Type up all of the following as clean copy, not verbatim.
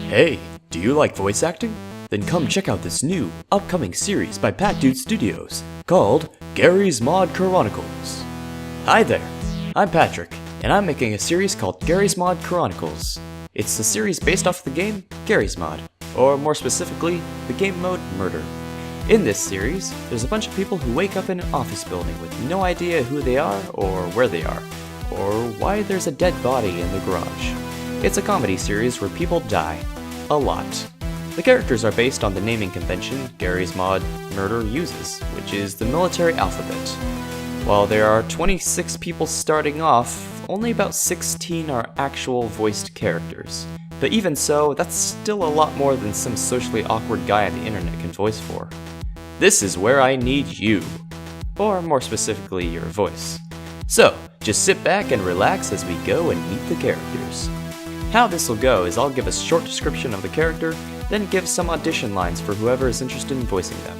Hey, do you like voice acting? Then come check out this new, upcoming series by Pat Dude Studios called Garry's Mod Chronicles. Hi there, I'm Patrick, and I'm making a series called Garry's Mod Chronicles. It's a series based off the game Garry's Mod, or more specifically, the game mode Murder. In this series, there's a bunch of people who wake up in an office building with no idea who they are, or where they are, or why there's a dead body in the garage. It's a comedy series where people die. A lot. The characters are based on the naming convention Garry's Mod Murder uses, which is the military alphabet. While there are 26 people starting off, only about 16 are actual voiced characters. But even so, that's still a lot more than some socially awkward guy on the internet can voice for. This is where I need you. Or more specifically, your voice. So, just sit back and relax as we go and meet the characters. How this will go is I'll give a short description of the character, then give some audition lines for whoever is interested in voicing them.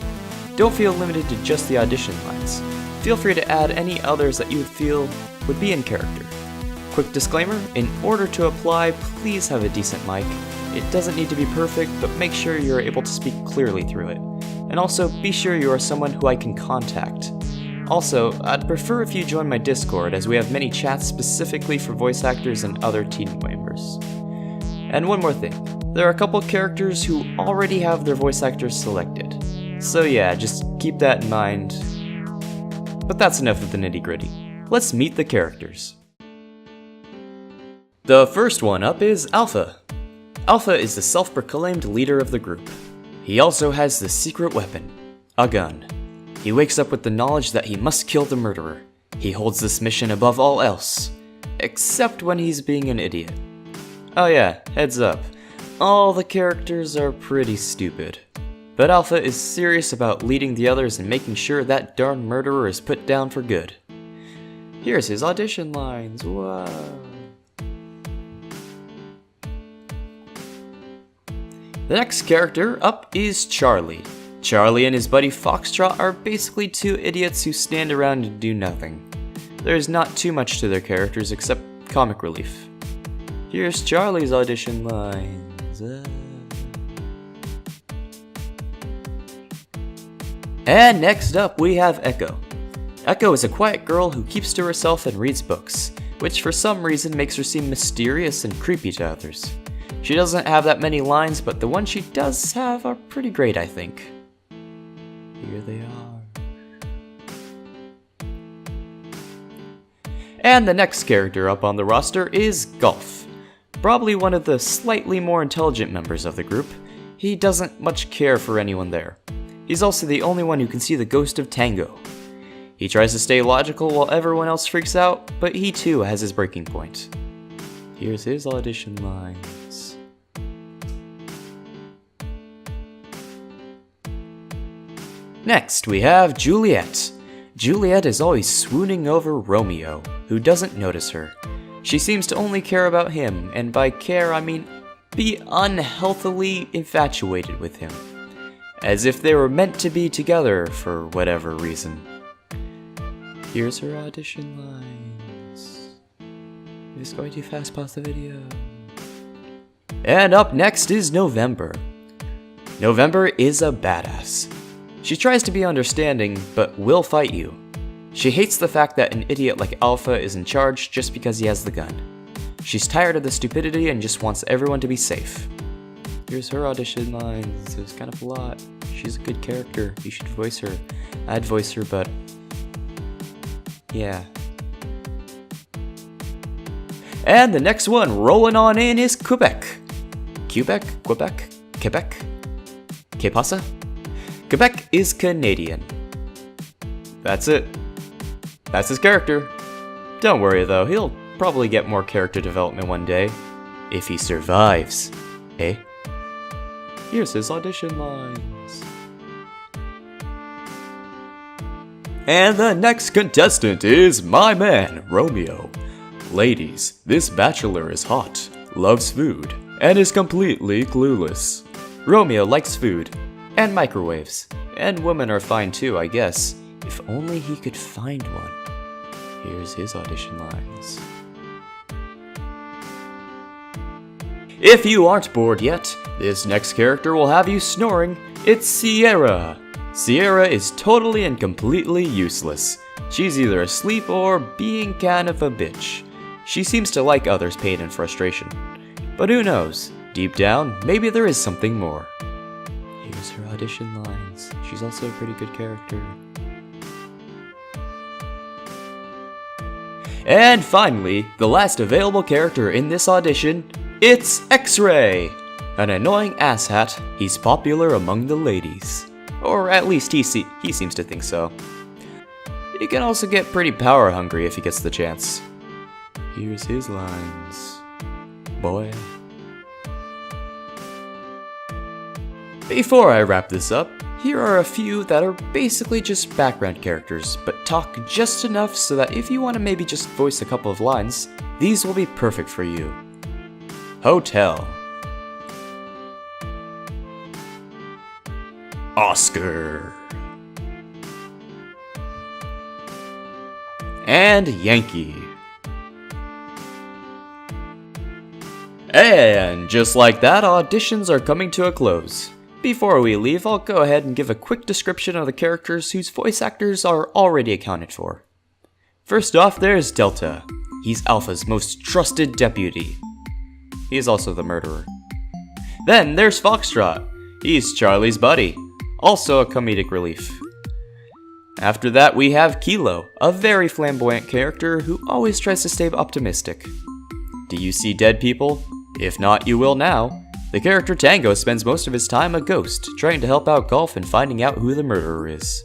Don't feel limited to just the audition lines. Feel free to add any others that you would feel would be in character. Quick disclaimer, in order to apply, please have a decent mic. It doesn't need to be perfect, but make sure you're able to speak clearly through it. And also, be sure you are someone who I can contact. Also, I'd prefer if you join my Discord, as we have many chats specifically for voice actors and other team members. And one more thing, there are a couple characters who already have their voice actors selected. So yeah, just keep that in mind. But that's enough of the nitty-gritty. Let's meet the characters. The first one up is Alpha. Alpha is the self-proclaimed leader of the group. He also has the secret weapon, a gun. He wakes up with the knowledge that he must kill the murderer. He holds this mission above all else. Except when he's being an idiot. Oh yeah, heads up. All the characters are pretty stupid. But Alpha is serious about leading the others and making sure that darn murderer is put down for good. Here's his audition lines, wow. The next character up is Charlie. Charlie and his buddy Foxtrot are basically two idiots who stand around and do nothing. There's not too much to their characters except comic relief. Here's Charlie's audition lines. And next up we have Echo. Echo is a quiet girl who keeps to herself and reads books, which for some reason makes her seem mysterious and creepy to others. She doesn't have that many lines, but the ones she does have are pretty great, I think. Here they are. And the next character up on the roster is Golf. Probably one of the slightly more intelligent members of the group. He doesn't much care for anyone there. He's also the only one who can see the ghost of Tango. He tries to stay logical while everyone else freaks out, but he too has his breaking point. Here's his audition lines. Next, we have Juliet. Juliet is always swooning over Romeo, who doesn't notice her. She seems to only care about him, and by care I mean be unhealthily infatuated with him. As if they were meant to be together for whatever reason. Here's her audition lines. If it's going too fast, pause the video. And up next is November. November is a badass. She tries to be understanding, but will fight you. She hates the fact that an idiot like Alpha is in charge just because he has the gun. She's tired of the stupidity and just wants everyone to be safe. Here's her audition lines. There's kind of a lot. She's a good character. You should voice her. I'd voice her, but yeah. And the next one rolling on in is Quebec. Quebec? Quebec? Que pasa? Quebec is Canadian. That's it. That's his character. Don't worry though, he'll probably get more character development one day. If he survives. Eh? Here's his audition lines. And the next contestant is my man, Romeo. Ladies, this bachelor is hot, loves food, and is completely clueless. Romeo likes food. And microwaves. And women are fine too, I guess. If only he could find one. Here's his audition lines. If you aren't bored yet, this next character will have you snoring. It's Sierra. Sierra is totally and completely useless. She's either asleep or being kind of a bitch. She seems to like others' pain and frustration. But who knows? Deep down, maybe there is something more. Here's her audition lines. She's also a pretty good character. And finally, the last available character in this audition, it's X-Ray! An annoying asshat, he's popular among the ladies. Or at least he seems to think so. He can also get pretty power hungry if he gets the chance. Here's his lines. Boy. Before I wrap this up, here are a few that are basically just background characters, but talk just enough so that if you want to maybe just voice a couple of lines, these will be perfect for you. Hotel. Oscar. And Yankee. And just like that, auditions are coming to a close. Before we leave, I'll go ahead and give a quick description of the characters whose voice actors are already accounted for. First off, there's Delta. He's Alpha's most trusted deputy. He is also the murderer. Then there's Foxtrot. He's Charlie's buddy, also a comedic relief. After that, we have Kilo, a very flamboyant character who always tries to stay optimistic. Do you see dead people? If not, you will now. The character Tango spends most of his time a ghost, trying to help out Golf and finding out who the murderer is.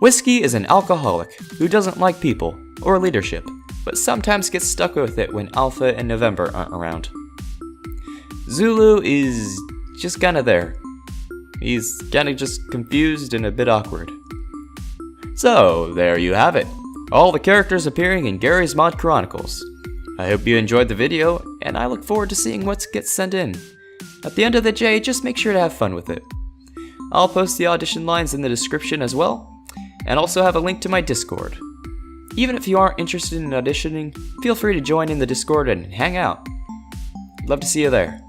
Whiskey is an alcoholic who doesn't like people or leadership, but sometimes gets stuck with it when Alpha and November aren't around. Zulu is just kinda there. He's kinda just confused and a bit awkward. So, there you have it. All the characters appearing in Garry's Mod Chronicles. I hope you enjoyed the video, and I look forward to seeing what gets sent in. At the end of the day, just make sure to have fun with it. I'll post the audition lines in the description as well, and also have a link to my Discord. Even if you aren't interested in auditioning, feel free to join in the Discord and hang out. Love to see you there.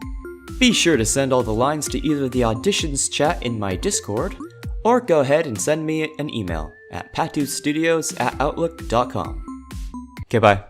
Be sure to send all the lines to either the auditions chat in my Discord, or go ahead and send me an email at patdudestudios@outlook.com. Okay, bye.